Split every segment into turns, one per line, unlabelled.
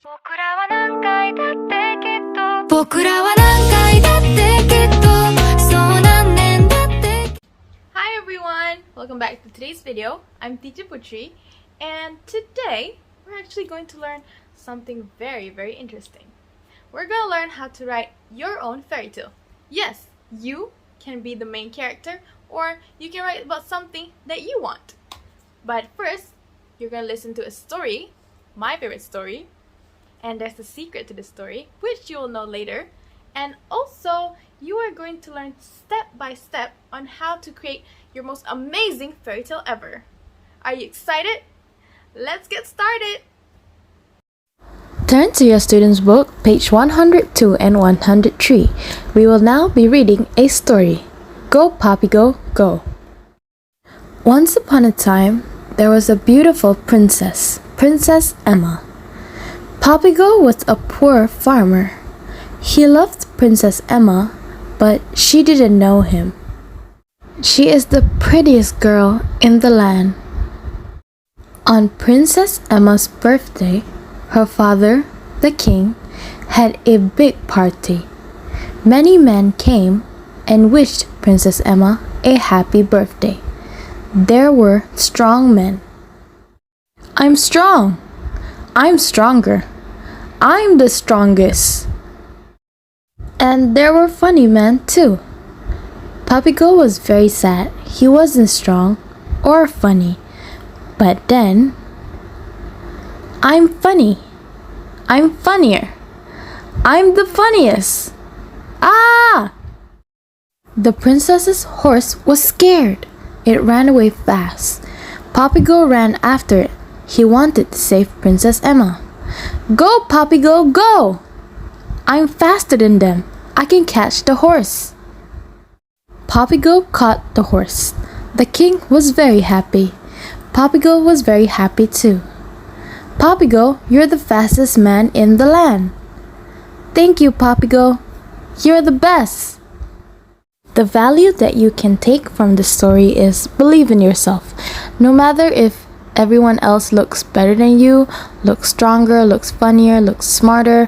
僕らは何回だってきっと僕らは何回だってきっとそう何年だって
Hi everyone! Welcome back to today's video. I'm Teacher Putri, and today we're actually going to learn something very interesting. We're going to learn how to write your own fairy tale. Yes, you can be the main character, or you can write about something that you want. But first, you're going to listen to a story, my favorite story, and there's a secret to the story, which you will know later. And also, you are going to learn step by step on how to create your most amazing fairy tale ever. Are you excited? Let's get started!
Turn to your student's book, page 102 and 103. We will now be reading a story. Go, Poppy, go, go. Once upon a time, there was a beautiful princess, Princess Emma. Poppygo was a poor farmer. He loved Princess Emma, but she didn't know him. She is the prettiest girl in the land. On Princess Emma's birthday, her father, the king, had a big party. Many men came and wished Princess Emma a happy birthday. There were strong men. I'm strong. I'm stronger. I'm the strongest. And there were funny men too. Poppygo was very sad. He wasn't strong or funny. But then, I'm funny. I'm funnier. I'm the funniest. Ah! The princess's horse was scared. It ran away fast. Poppygo ran after it. He wanted to save Princess Emma. Go, Poppygo, go! I'm faster than them. I can catch the horse. Poppygo caught the horse. The king was very happy. Poppygo was very happy too. Poppygo, you're the fastest man in the land. Thank you, Poppygo. You're the best. The value that you can take from the story is believe in yourself. No matter if everyone else looks better than you, looks stronger, looks funnier, looks smarter,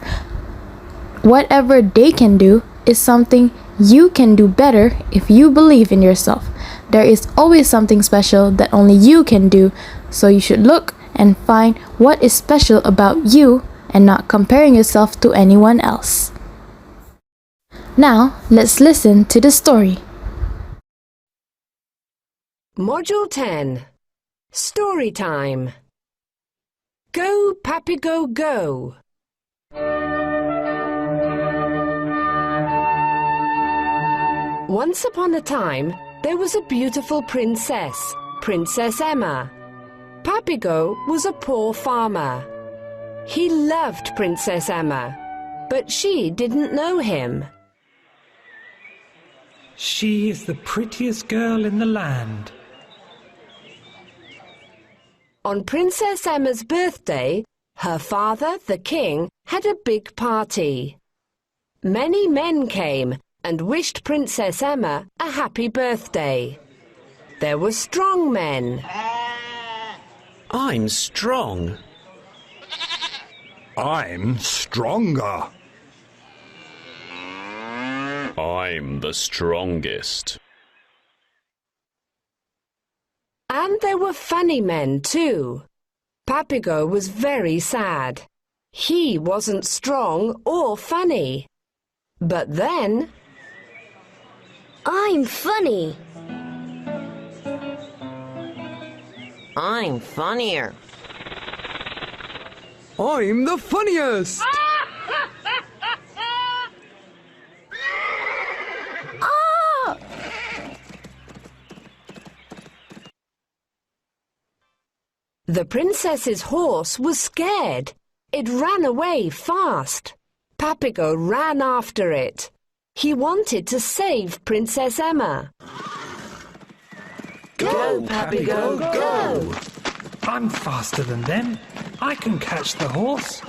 whatever they can do is something you can do better if you believe in yourself. There is always something special that only you can do, so you should look and find what is special about you and not comparing yourself to anyone else. Now, let's listen to the story.
Module 10. Story time. Go, Poppygo, go. Once upon a time, there was a beautiful princess, Princess Emma. Poppygo was a poor farmer. He loved Princess Emma, but she didn't know him.
She is the prettiest girl in the land.
On Princess Emma's birthday, her father, the king, had a big party. Many men came and wished Princess Emma a happy birthday. There were strong men.
I'm strong.
I'm stronger.
I'm the strongest.
And there were funny men too. Poppygo was very sad. He wasn't strong or funny. But then,
I'm funny.
I'm funnier.
I'm the funniest.
Ah!
the princess's horse was scared. It ran away fast. Poppygo ran after it. He wanted to save Princess Emma.
Go, Poppygo, go!
I'm faster than them. I can catch the horse.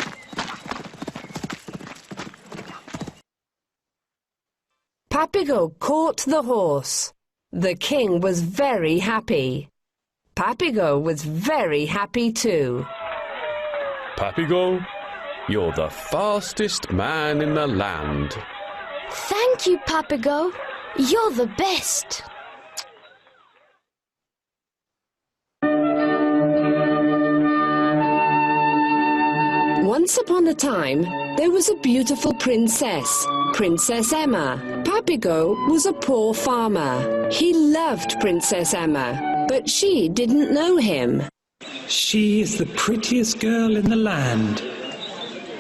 Poppygo caught the horse. The king was very happy. Poppygo was very happy too.
Poppygo, You're the fastest man in the land.
Thank you, Papago. You're the best.
Once upon a time, there was a beautiful princess, Princess Emma. Papago was a poor farmer. He loved Princess Emma, but she didn't know him.
She is the prettiest girl in the land.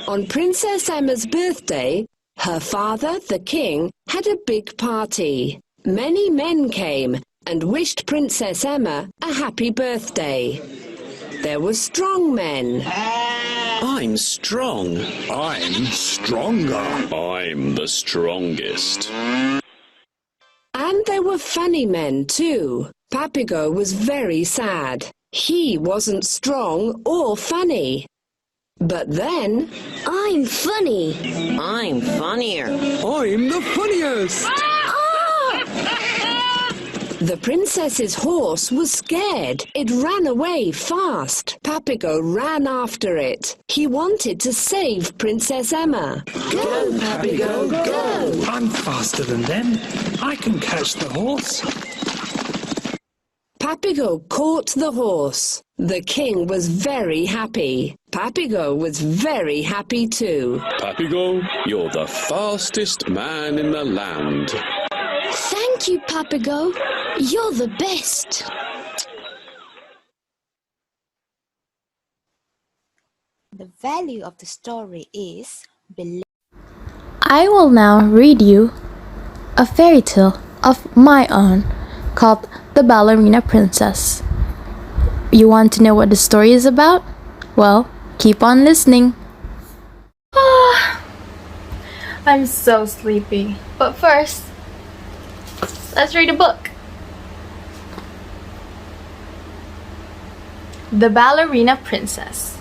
On Princess Emma's birthday, her father, the king, had a big party. Many men came and wished Princess Emma a happy birthday. There were strong men.
I'm strong.
I'm stronger.
I'm the strongest.
And there were funny men too. Papago was very sad. He wasn't strong or funny. But then,
I'm funny.
I'm funnier.
I'm the funniest.
the princess's horse was scared. It ran away fast. Papago ran after it. He wanted to save Princess Emma.
Go, Papago, go!
I'm faster than them. I can catch the horse.
Papago caught the horse. The king was very happy. Papago was very happy too.
Papago, you're the fastest man in the land.
Thank you, Papago. You're the best.
The value of the story is belief.
I will now read you a fairy tale of my own called The Ballerina Princess. You want to know what the story is about? Well, keep on listening.
I'm so sleepy. But first, let's read a book. The Ballerina Princess.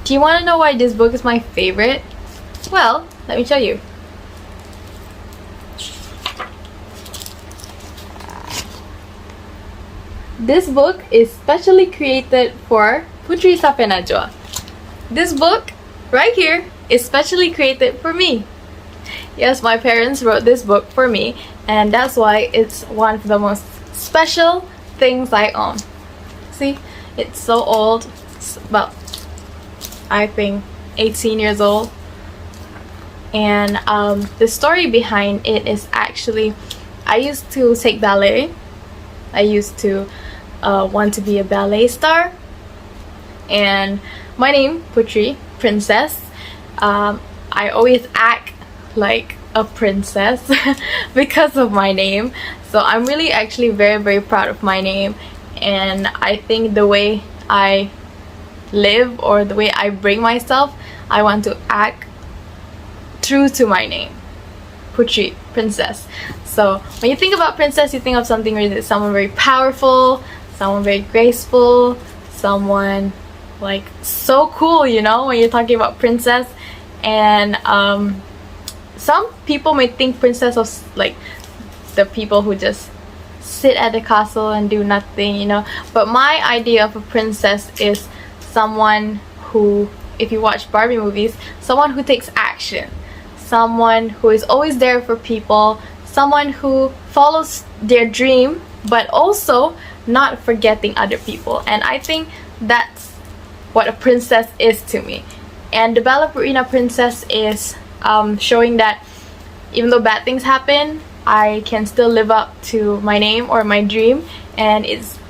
Do you want to know why this book is my favorite? Well, let me show you. This book is specially created for Putri Safia Najwa. This book right here is specially created for me. Yes, my parents wrote this book for me, and that's why it's one of the most special things I own. See, it's so old. It's about, I think, 18 years old. And the story behind it is actually, I used to take ballet. I used to want to be a ballet star. And my name, Putri, Princess. I always act like a princess because of my name. So I'm really actually very, very proud of my name. And I think the way I live or the way I bring myself, I want to act true to my name, Putri, Princess. So when you think about princess, you think of something really, someone very powerful, someone very graceful, someone like so cool, you know, when you're talking about princess. And some people may think princess of like the people who just sit at the castle and do nothing, you know. But my idea of a princess is someone who, if you watch Barbie movies, someone who takes action, someone who is always there for people, someone who follows their dream but also not forgetting other people. And I think that's what a princess is to me. And the Ballerina Princess is showing that even though bad things happen, I can still live up to my name or my dream, and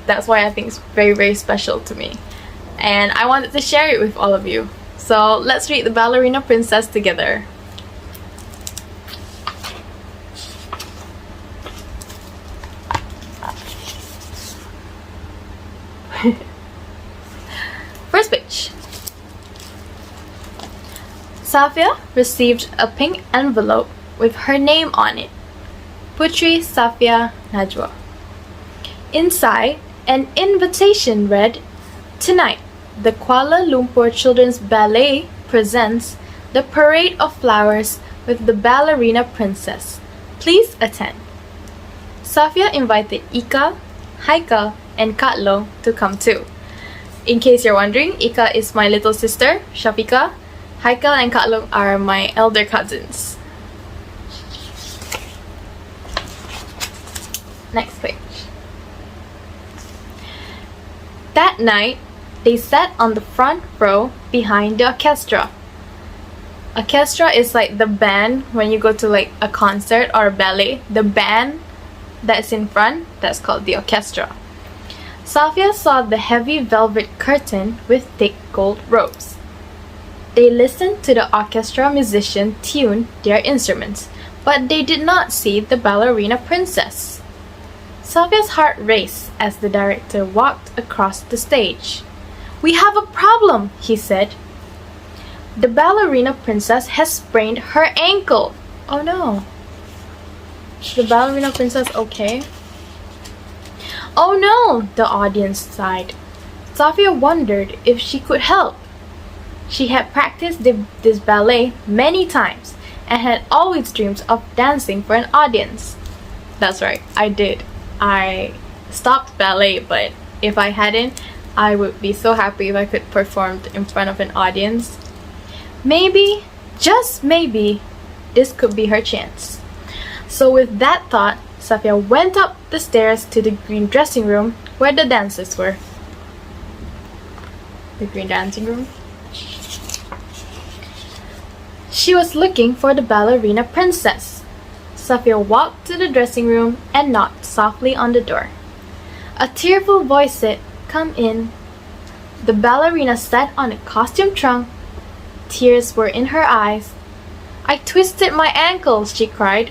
that's why I think it's very, very special to me. And I wanted to share it with all of you. So let's read The Ballerina Princess together. First page. Safia received a pink envelope with her name on it. Putri Safia Najwa. Inside, an invitation read, "Tonight, the Kuala Lumpur Children's Ballet presents the Parade of Flowers with the Ballerina Princess. Please attend." Safia invited Ika, Haikal, and Katlo to come too. In case you're wondering, Ika is my little sister, Shafika. Haikal and Katlung are my elder cousins. Next page. That night, they sat on the front row behind the orchestra. Orchestra is like the band when you go to like a concert or a ballet. The band that's in front, that's called the orchestra. Safia saw the heavy velvet curtain with thick gold ropes. They listened to the orchestra musician tune their instruments, but they did not see the ballerina princess. Safia's heart raced as the director walked across the stage. "We have a problem," he said. "The ballerina princess has sprained her ankle." Oh no. Is the ballerina princess okay? "Oh no," the audience sighed. Safia wondered if she could help. She had practiced this ballet many times and had always dreamed of dancing for an audience. That's right, I did. I stopped ballet, but if I hadn't, I would be so happy if I could perform in front of an audience. Maybe, just maybe, this could be her chance. So with that thought, Safia went up the stairs to the green dressing room where the dancers were. The green dancing room? She was looking for the ballerina princess. Safia walked to the dressing room and knocked softly on the door. A tearful voice said, "Come in." The ballerina sat on a costume trunk. Tears were in her eyes. "I twisted my ankles," she cried.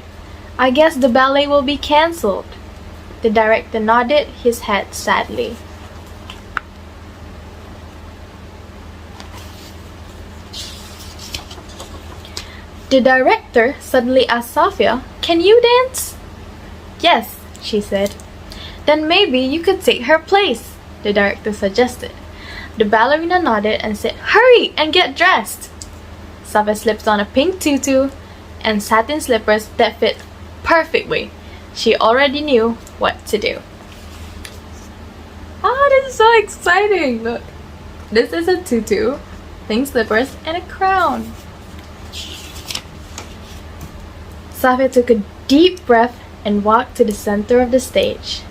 "I guess the ballet will be cancelled." The director nodded his head sadly. The director suddenly asked Safia, "Can you dance?" "Yes," she said. "Then maybe you could take her place," the director suggested. The ballerina nodded and said, "Hurry and get dressed." Safia slipped on a pink tutu and satin slippers that fit perfectly. She already knew what to do. Oh, this is so exciting! Look, this is a tutu, pink slippers, and a crown. Safia took a deep breath and walked to the center of the stage.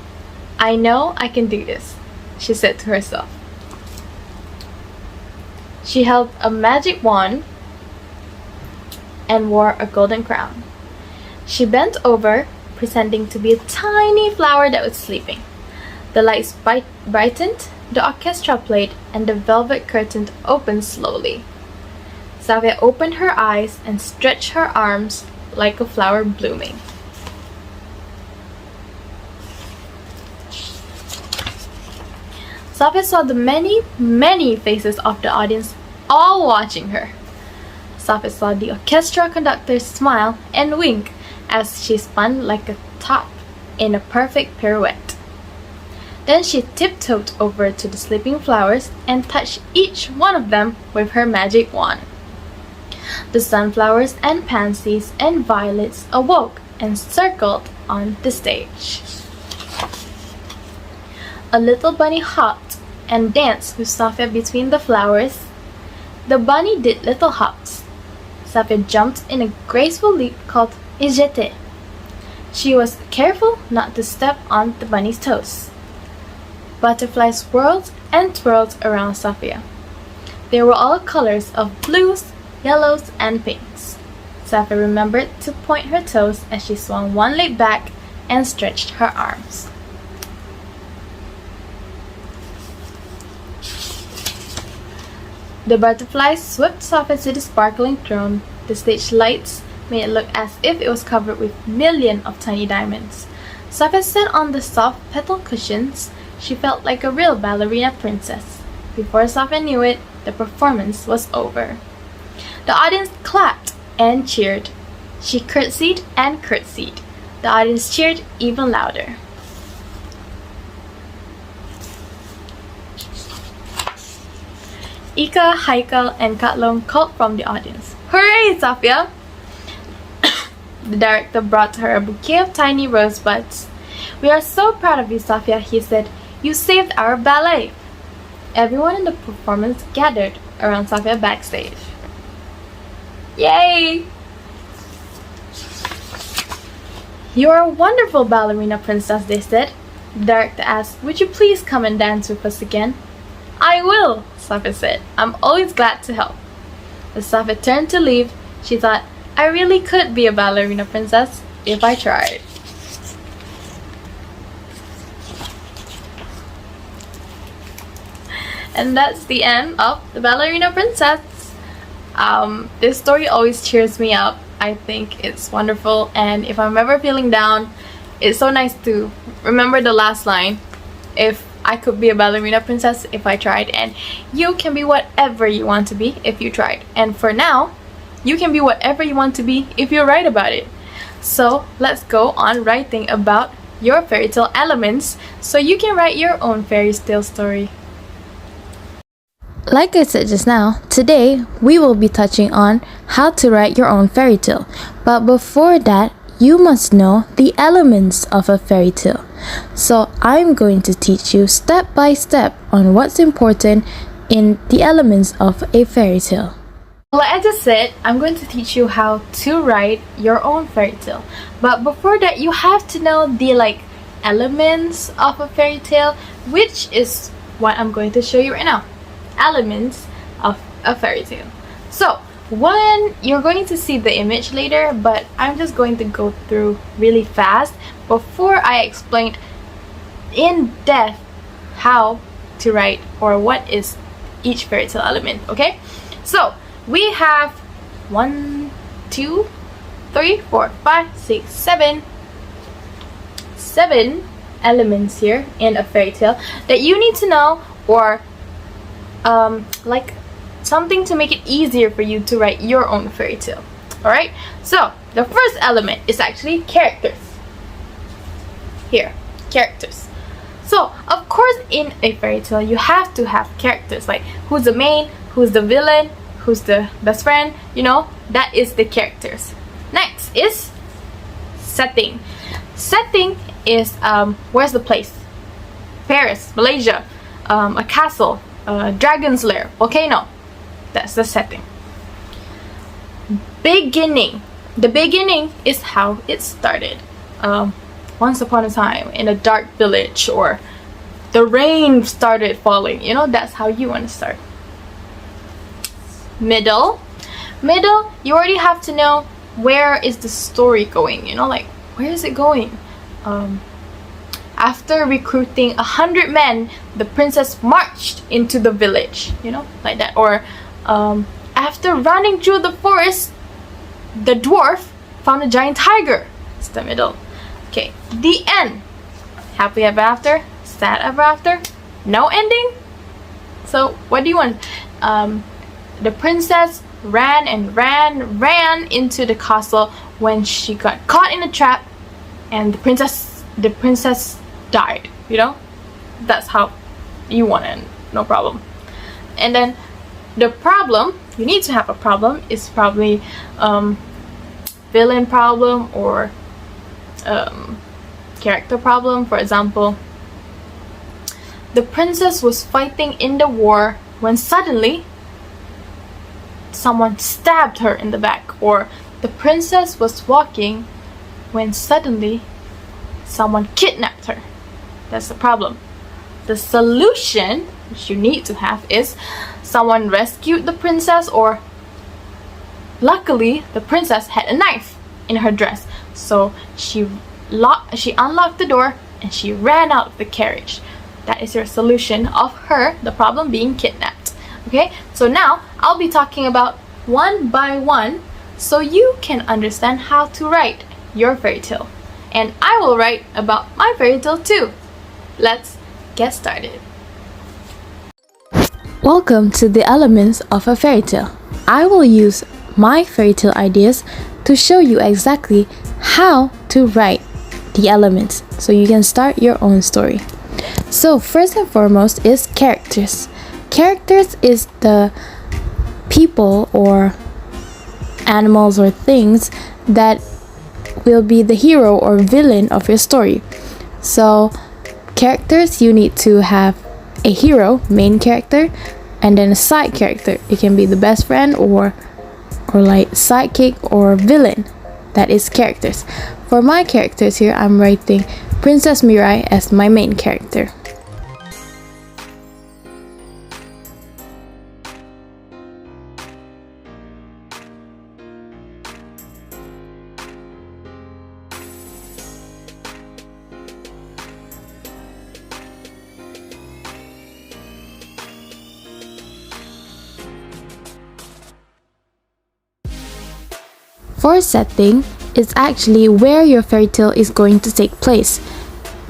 "I know I can do this," she said to herself. She held a magic wand and wore a golden crown. She bent over, pretending to be a tiny flower that was sleeping. The lights brightened, the orchestra played, and the velvet curtain opened slowly. Safia opened her eyes and stretched her arms like a flower blooming. Safia saw the many faces of the audience all watching her. Safia saw the orchestra conductor smile and wink as she spun like a top in a perfect pirouette. Then she tiptoed over to the sleeping flowers and touched each one of them with her magic wand. The sunflowers and pansies and violets awoke and circled on the stage. A little bunny hopped and danced with Safia between the flowers. The bunny did little hops. Safia jumped in a graceful leap called Ijete. She was careful not to step on the bunny's toes. Butterflies whirled and twirled around Safia. They were all colors of blues, yellows, and pinks. Safia remembered to point her toes as she swung one leg back and stretched her arms. The butterflies swept Safia to the sparkling throne. The stage lights made it look as if it was covered with millions of tiny diamonds. Safia sat on the soft petal cushions. She felt like a real ballerina princess. Before Safia knew it, the performance was over. The audience clapped and cheered. She curtsied and curtsied. The audience cheered even louder. Ika, Haikal, and Katlong called from the audience. "Hooray, Safia!" The director brought her a bouquet of tiny rosebuds. "We are so proud of you, Safia," he said. "You saved our ballet." Everyone in the performance gathered around Safia backstage. Yay! You're a wonderful ballerina, princess, they said. The director asked, would you please come and dance with us again? I will, Safed said. I'm always glad to help. As Safed turned to leave, she thought, I really could be a ballerina, princess, if I tried. And that's the end of The Ballerina Princess. This story always cheers me up. I think it's wonderful, and if I'm ever feeling down, it's so nice to remember the last line. If I could be a ballerina princess if I tried, and you can be whatever you want to be if you tried. And for now, you can be whatever you want to be if you write about it. So let's go on writing about your fairy tale elements so you can write your own fairy tale story.
Like I said just now, today we will be touching on how to write your own fairy tale. But before that, you must know the elements of a fairy tale. So I'm going to teach you step by step on what's important in the elements of a fairy tale.
Like I just said, I'm going to teach you how to write your own fairy tale. But before that, you have to know the elements of a fairy tale, which is what I'm going to show you right now. Elements of a fairy tale. So when you're going to see the image later, but I'm just going to go through really fast before I explain in depth how to write or what is each fairy tale element. Okay, so we have 1, 2, 3, 4, 5, 6, 7 elements here in a fairy tale that you need to know, or something to make it easier for you to write your own fairy tale. Alright, so the first element is actually characters. Here, characters. So of course in a fairy tale you have to have characters, like who's the main, who's the villain, who's the best friend, you know, that is the characters. Next is setting. Setting is where's the place? Paris, Malaysia, a castle, dragon's lair, volcano. That's the setting. Beginning. The beginning is how it started. Once upon a time in a dark village, or the rain started falling. You know, that's how you want to start. Middle. Middle, you already have to know where is the story going. You know, like where is it going? After recruiting 100 men, the princess marched into the village, you know, like that. Or after running through the forest, the dwarf found a giant tiger. It's the middle. Okay, the end. Happy ever after? Sad ever after? No ending? So what do you want? The princess ran into the castle when she got caught in a trap, and the princess died, you know. That's how you want to end, no problem. And then the problem, you need to have a problem, is probably villain problem or character problem. For example, the princess was fighting in the war when suddenly someone stabbed her in the back, or the princess was walking when suddenly someone kidnapped her. That's the problem. The solution which you need to have is someone rescued the princess, or luckily the princess had a knife in her dress, so she unlocked the door and she ran out of the carriage. That is your solution of the problem being kidnapped. Okay, so now I'll be talking about one by one so you can understand how to write your fairy tale, and I will write about my fairy tale too. Let's get started.
Welcome to the elements of a fairy tale. I will use my fairy tale ideas to show you exactly how to write the elements so you can start your own story. So first and foremost is characters. Characters is the people or animals or things that will be the hero or villain of your story. So characters, you need to have a hero, main character, and then a side character. It can be the best friend or or like sidekick or villain. That is characters. For my characters here, I'm writing Princess Mirai as my main character. For setting, it's actually where your fairy tale is going to take place.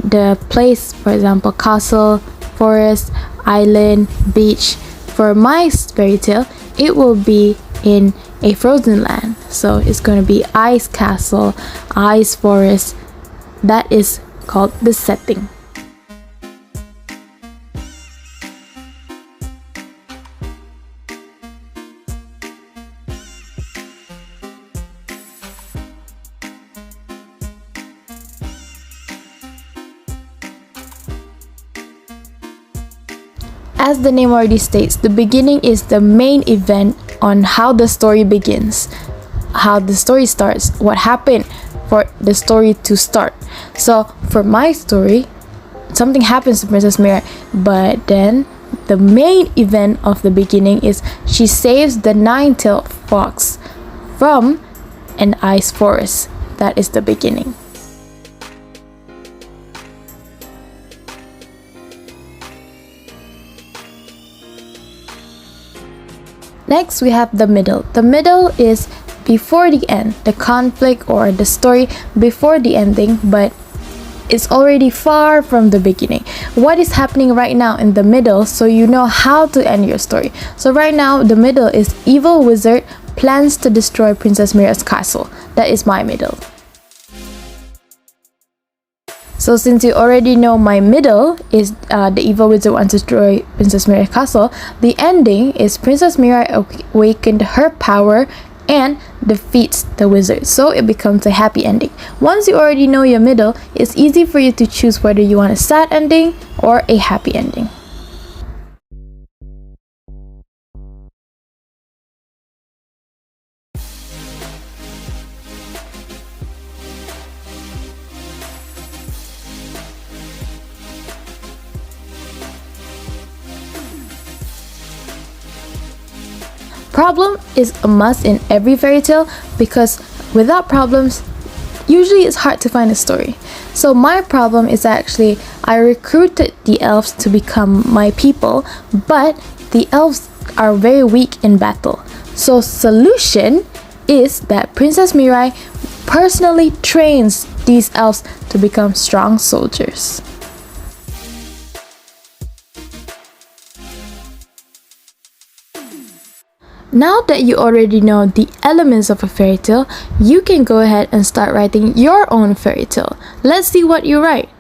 The place, for example, castle, forest, island, beach. For my fairy tale, it will be in a frozen land. So it's going to be ice castle, ice forest. That is called the setting. As the name already states, the beginning is the main event on how the story begins, how the story starts, what happened for the story to start. So for my story, something happens to Princess Mirai, but then the main event of the beginning is she saves the nine-tailed fox from an ice forest. That is the beginning. Next, we have the middle. The middle is before the end, the conflict or the story before the ending, but it's already far from the beginning. What is happening right now in the middle, so you know how to end your story. So right now, the middle is evil wizard plans to destroy Princess Mirai's castle. That is my middle. So since you already know my middle is the evil wizard wants to destroy Princess Mirai's castle, the ending is Princess Mirai awakened her power and defeats the wizard. So it becomes a happy ending. Once you already know your middle, it's easy for you to choose whether you want a sad ending or a happy ending. Problem is a must in every fairy tale because without problems, usually it's hard to find a story. So my problem is actually I recruited the elves to become my people, but the elves are very weak in battle. So solution is that Princess Mirai personally trains these elves to become strong soldiers. Now that you already know the elements of a fairy tale, you can go ahead and start writing your own fairy tale. Let's see what you write.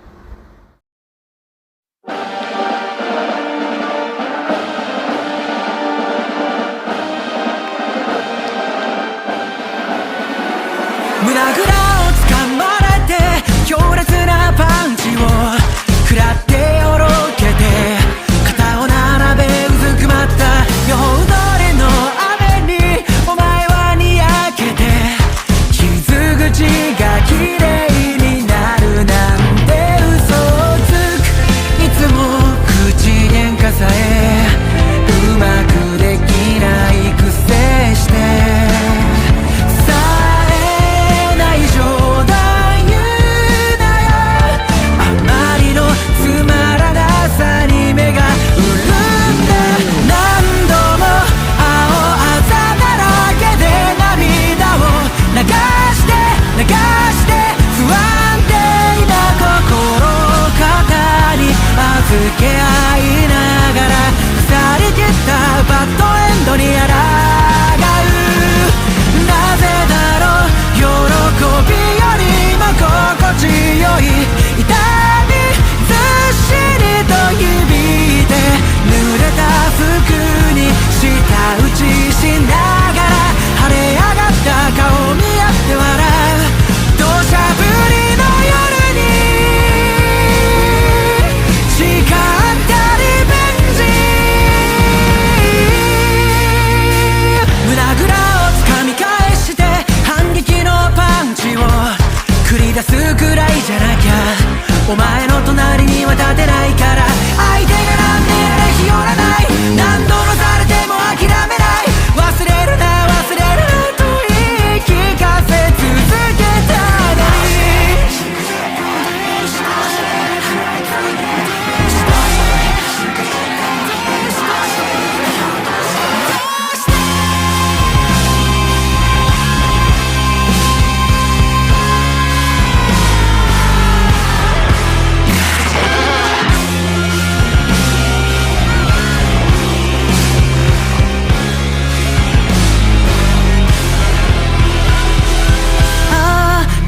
お前の隣には立てないから、相手が何であれ日和らない、何度のされても諦めない、忘れるな忘れるなと言い聞かせ続けたのに、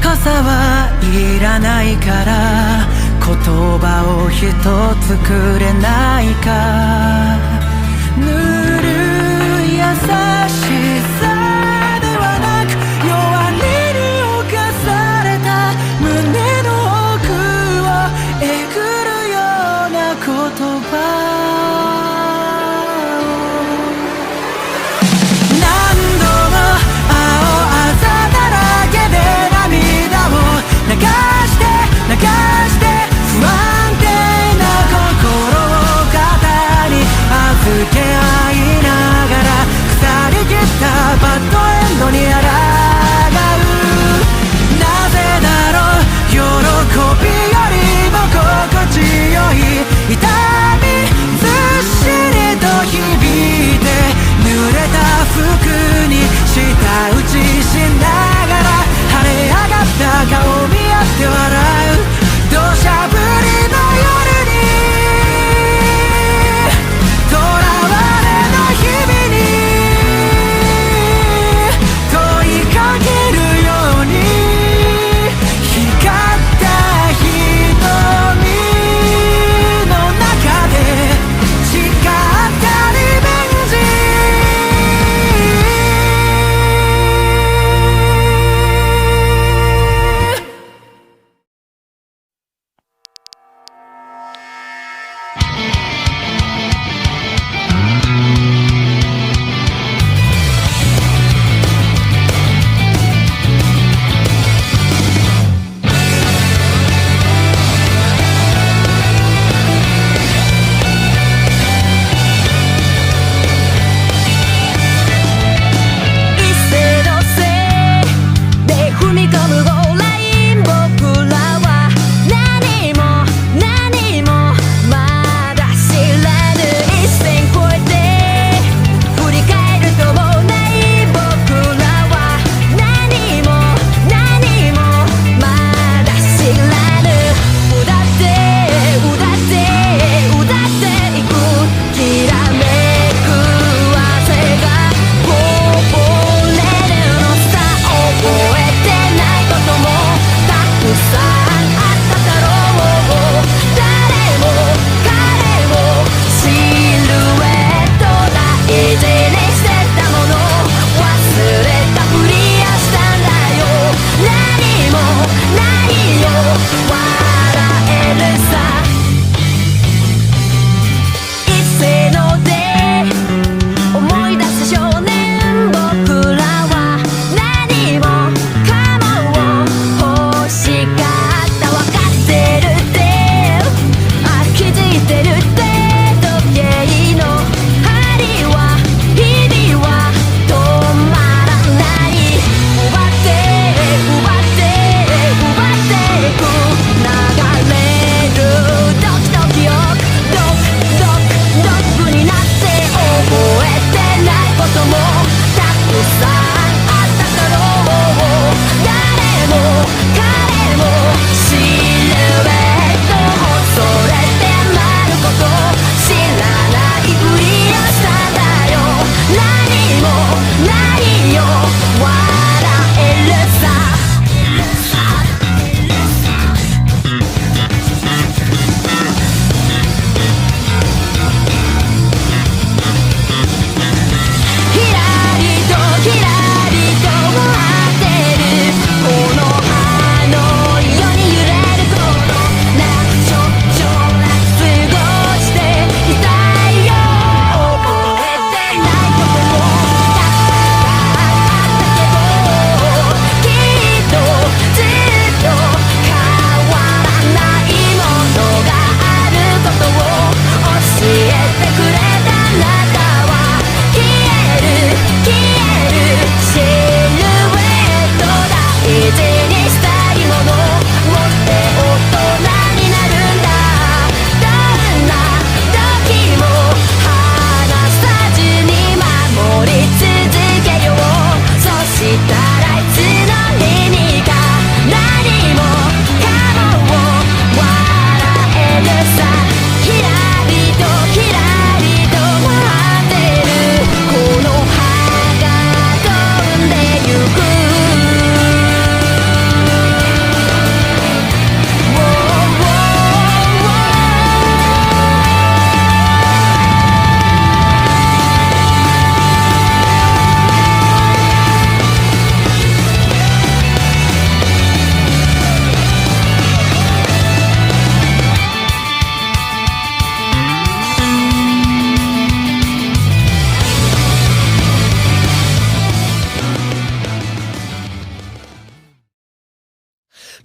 傘はいらないから言葉を一つくれないか、ぬるい優しさではなく弱音に侵された胸の奥をえぐるような言葉、何度も青あざだらけで涙を流して流して不安定な心を肩に預け合いながら腐りきった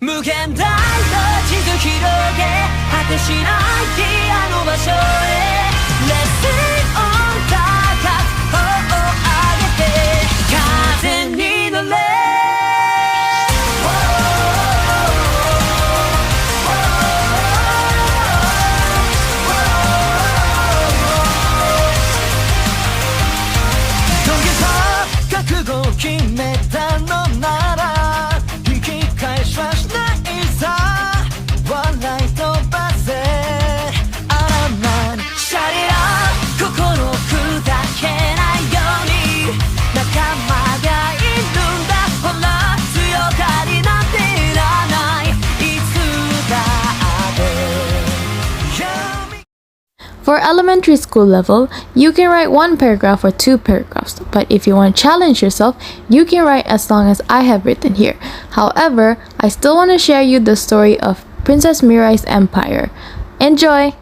無限大の地図広げ果てしないあの場所へ Let's sing on 高く頬を上げて風に乗れ覚悟を決めたのなら引き返しはしないさ笑い飛ばせあらまにシャリラ心を砕けないように仲間がいるんだほら強がりなんていらないいつだって
For elementary school level, you can write 1 paragraph or 2 paragraphs, but if you want to challenge yourself, you can write as long as I have written here. However, I still want to share you the story of Princess Mirai's empire. Enjoy!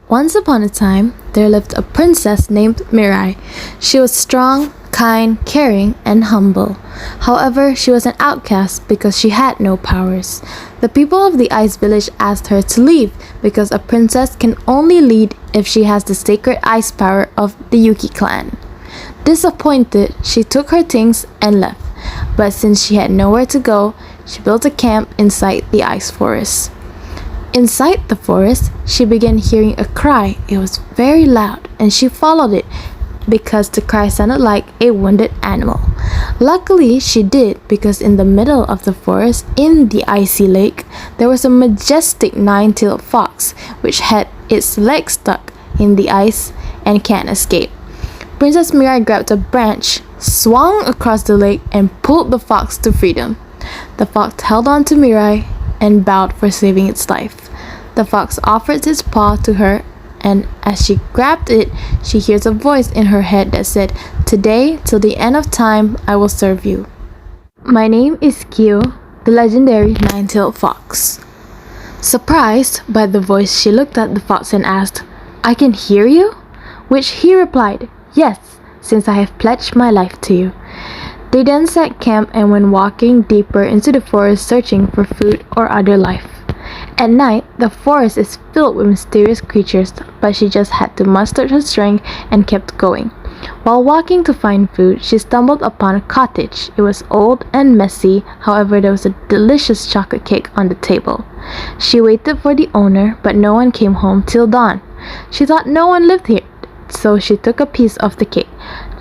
Once upon a time, there lived a princess named Mirai. She was strong, kind, caring, and humble. However, she was an outcast because she had no powers. The people of the ice village asked her to leave because a princess can only lead if she has the sacred ice power of the Yuki clan. Disappointed, she took her things and left. But since she had nowhere to go, she built a camp inside the ice forest. Inside the forest, she began hearing a cry. It was very loud, and she followed it because the cry sounded like a wounded animal. Luckily, she did, because in the middle of the forest, in the icy lake, there was a majestic 9-tailed fox which had its legs stuck in the ice and can't escape. Princess Mirai grabbed a branch, swung across the lake, and pulled the fox to freedom. The fox held on to Mirai and bowed for saving its life. The fox offered its paw to her, and as she grabbed it, she hears a voice in her head that said, "Today, till the end of time, I will serve you." My name is Kyo, the legendary 9-tailed fox. Surprised by the voice, she looked at the fox and asked, "I can hear you?" Which he replied, "Yes, since I have pledged my life to you." They then set camp and went walking deeper into the forest searching for food or other life. At night, the forest is filled with mysterious creatures, but she just had to muster her strength and kept going. While walking to find food, she stumbled upon a cottage. It was old and messy, however there was a delicious chocolate cake on the table. She waited for the owner, but no one came home till dawn. She thought no one lived here, so she took a piece of the cake.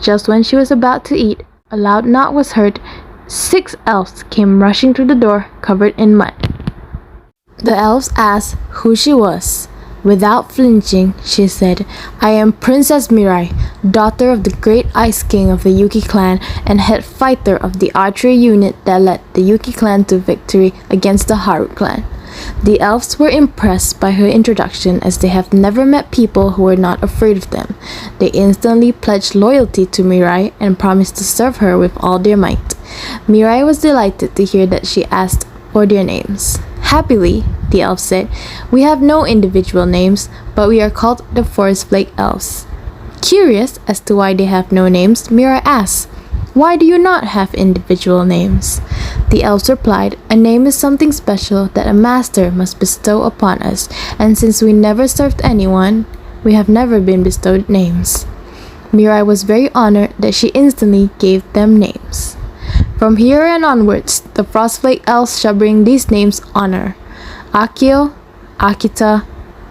Just when she was about to eat, a loud knock was heard. 6 elves came rushing through the door, covered in mud. The elves asked who she was. Without flinching, she said, "I am Princess Mirai, daughter of the great Ice King of the Yuki clan and head fighter of the archery unit that led the Yuki clan to victory against the Haru clan." The elves were impressed by her introduction as they have never met people who were not afraid of them. They instantly pledged loyalty to Mirai and promised to serve her with all their might. Mirai was delighted to hear that she asked for their names. Happily, the elves said, "We have no individual names, but we are called the Forest Flake Elves." Curious as to why they have no names, Mirai asked, "Why do you not have individual names?" The elves replied, "A name is something special that a master must bestow upon us, and since we never served anyone, we have never been bestowed names." Mirai was very honored that she instantly gave them names. From here and onwards, the Frostflake elves shall bring these names honor. Akio, Akita,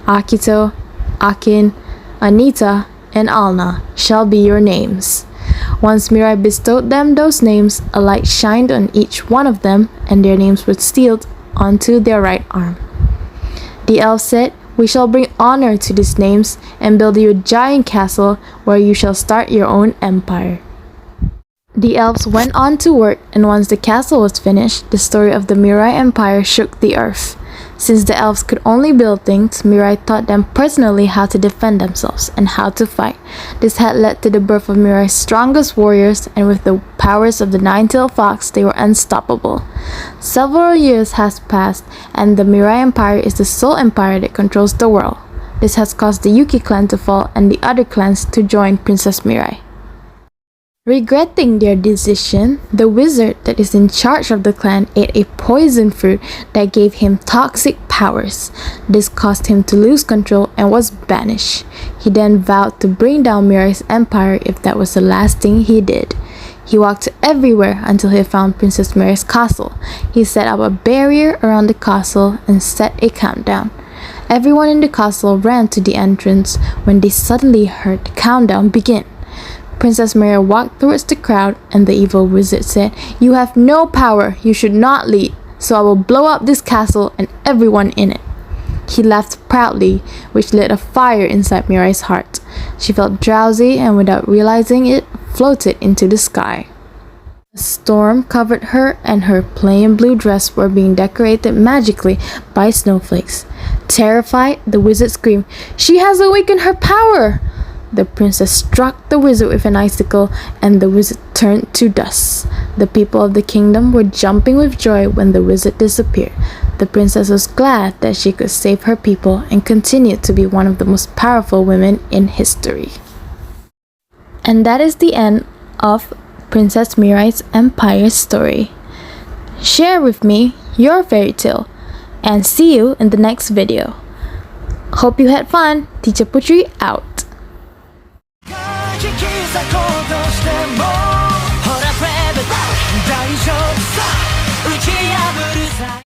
Akito, Akin, Anita, and Alna shall be your names. Once Mirai bestowed them those names, a light shined on each one of them, and their names were sealed onto their right arm. The elves said, "We shall bring honor to these names and build you a giant castle where you shall start your own empire." The elves went on to work, and once the castle was finished, the story of the Mirai Empire shook the earth. Since the elves could only build things, Mirai taught them personally how to defend themselves and how to fight. This had led to the birth of Mirai's strongest warriors, and with the powers of the 9-tailed fox, they were unstoppable. Several years has passed, and the Mirai Empire is the sole empire that controls the world. This has caused the Yuki clan to fall and the other clans to join Princess Mirai. Regretting their decision, the wizard that is in charge of the clan ate a poison fruit that gave him toxic powers. This caused him to lose control and was banished. He then vowed to bring down Mirai's empire if that was the last thing he did. He walked everywhere until he found Princess Mirai's castle. He set up a barrier around the castle and set a countdown. Everyone in the castle ran to the entrance when they suddenly heard the countdown begin. Princess Mirai walked towards the crowd and the evil wizard said, "You have no power, you should not lead, so I will blow up this castle and everyone in it." He laughed proudly, which lit a fire inside Mirai's heart. She felt drowsy and without realizing it, floated into the sky. A storm covered her and her plain blue dress were being decorated magically by snowflakes. Terrified, the wizard screamed, "She has awakened her power!" The princess struck the wizard with an icicle and the wizard turned to dust. The people of the kingdom were jumping with joy when the wizard disappeared. The princess was glad that she could save her people and continued to be one of the most powerful women in history. And that is the end of Princess Mirai's empire story. Share with me your fairy tale and see you in the next video. Hope you had fun. Teacher Putri out. 咲こうとしても